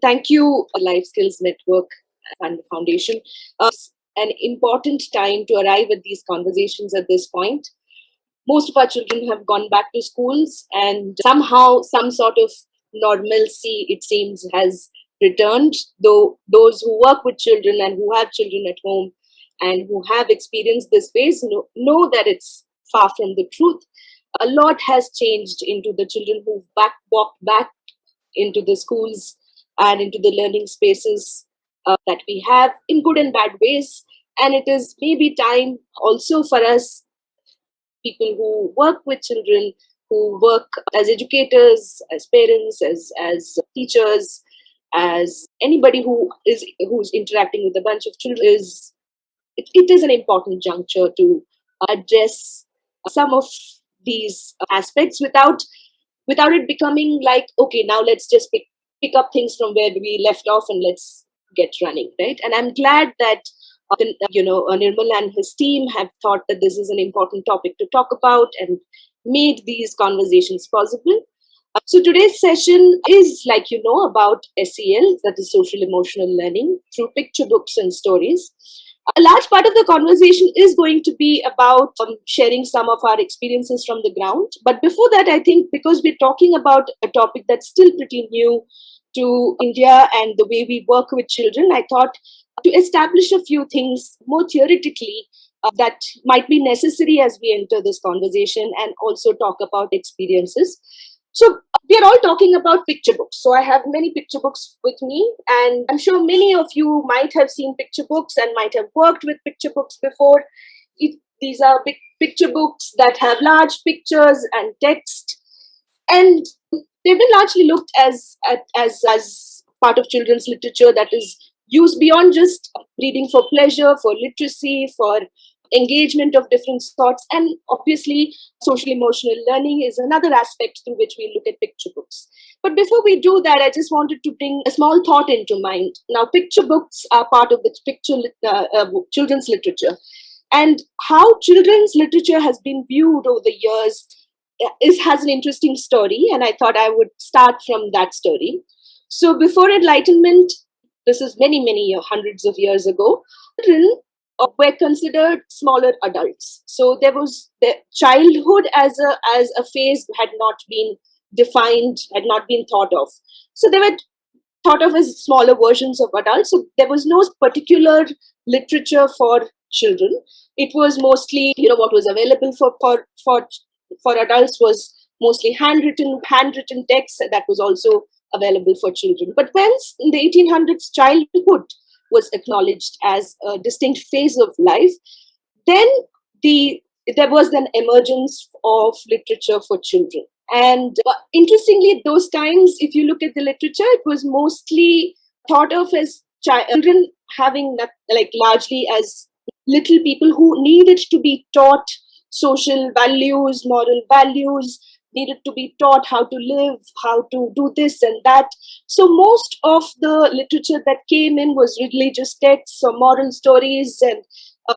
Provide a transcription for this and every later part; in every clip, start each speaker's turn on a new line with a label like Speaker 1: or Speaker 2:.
Speaker 1: Thank you, Life Skills Network and the Foundation. It's an important time to arrive at these conversations at this point. Most of our children have gone back to schools, and somehow some sort of normalcy, it seems, has returned. Though those who work with children and who have children at home and who have experienced this phase know that it's far from the truth. A lot has changed into the children who've walked back into the schools and into the learning spaces that we have in good and bad ways. And it is maybe time also for us, people who work with children, who work as educators, as parents, as teachers, as anybody who's interacting with a bunch of children, it is an important juncture to address some of these aspects without it becoming like, okay, now let's just pick up things from where we left off and let's get running, right? And I'm glad that Nirmal and his team have thought that this is an important topic to talk about and made these conversations possible. So today's session is, like about SEL, that is social emotional learning, through picture books and stories. A large part of the conversation is going to be about sharing some of our experiences from the ground. But before that, I think because we're talking about a topic that's still pretty new to India and the way we work with children, I thought to establish a few things more theoretically that might be necessary as we enter this conversation and also talk about experiences. So we are all talking about picture books. So I have many picture books with me, and I'm sure many of you might have seen picture books and might have worked with picture books before. These are big picture books that have large pictures and text, and they've been largely looked as part of children's literature that is used beyond just reading for pleasure, for literacy, for engagement of different sorts. And obviously, social emotional learning is another aspect through which we look at picture books. But before we do that, I just wanted to bring a small thought into mind. Now, picture books are part of the children's literature. And how children's literature has been viewed over the years has an interesting story. And I thought I would start from that story. So before Enlightenment, this is many hundreds of years ago, children were considered smaller adults. So there was the childhood as a phase had not been defined, had not been thought of. So they were thought of as smaller versions of adults. So there was no particular literature for children. It was mostly, what was available for adults was mostly handwritten text that was also available for children. But once in the 1800s, childhood was acknowledged as a distinct phase of life, then there was an emergence of literature for children. And interestingly, at those times, if you look at the literature, it was mostly thought of as children having largely as little people who needed to be taught social values, moral values, needed to be taught how to live, how to do this and that. So most of the literature that came in was religious texts or moral stories, and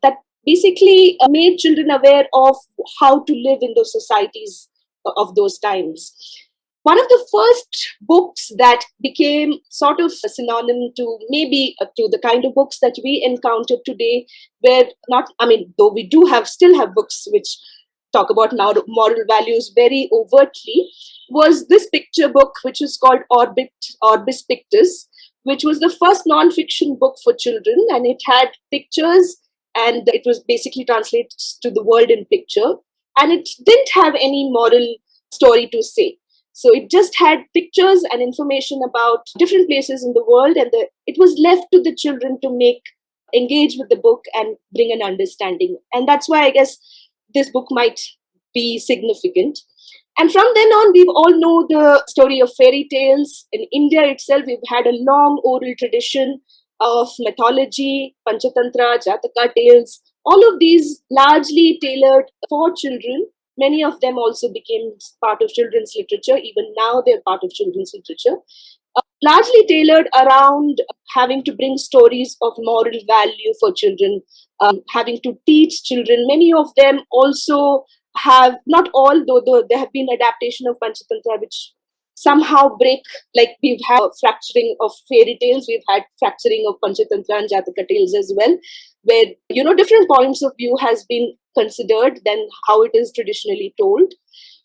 Speaker 1: that basically made children aware of how to live in those societies of those times. One of the first books that became sort of a synonym to maybe to the kind of books that we encounter today, where though we still have books which talk about moral values very overtly, was this picture book, which is called Orbis Pictus, which was the first non-fiction book for children, and it had pictures, and it was basically translated to the world in picture, and it didn't have any moral story to say. So it just had pictures and information about different places in the world, and it was left to the children to engage with the book and bring an understanding. And that's why I guess this book might be significant. And from then on, we all know the story of fairy tales. In India itself, we've had a long oral tradition of mythology, Panchatantra, Jataka tales, all of these largely tailored for children. Many of them also became part of children's literature. Even now, they're part of children's literature. Largely tailored around having to bring stories of moral value for children, having to teach children. Many of them also have, not all, though there have been adaptation of Panchatantra, which somehow break, like we've had fracturing of fairy tales, we've had fracturing of Panchatantra and Jataka tales as well, where, different points of view has been considered than how it is traditionally told.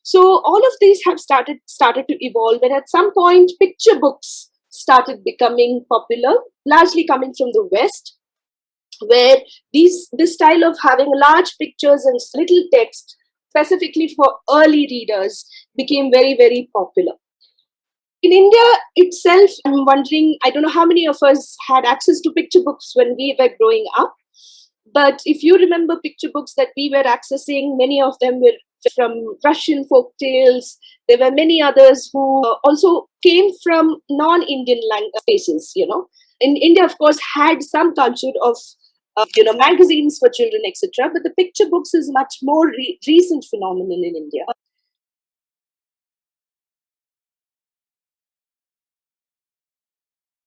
Speaker 1: So all of these have started to evolve, and at some point, picture books started becoming popular, largely coming from the West, where this style of having large pictures and little text, specifically for early readers, became very, very popular. In India itself, I'm wondering, I don't know how many of us had access to picture books when we were growing up, but if you remember picture books that we were accessing, many of them were from Russian folk tales. There were many others who also came from non-Indian spaces. In India, of course, had some culture of magazines for children, etc. But the picture books is much more recent phenomenon in India.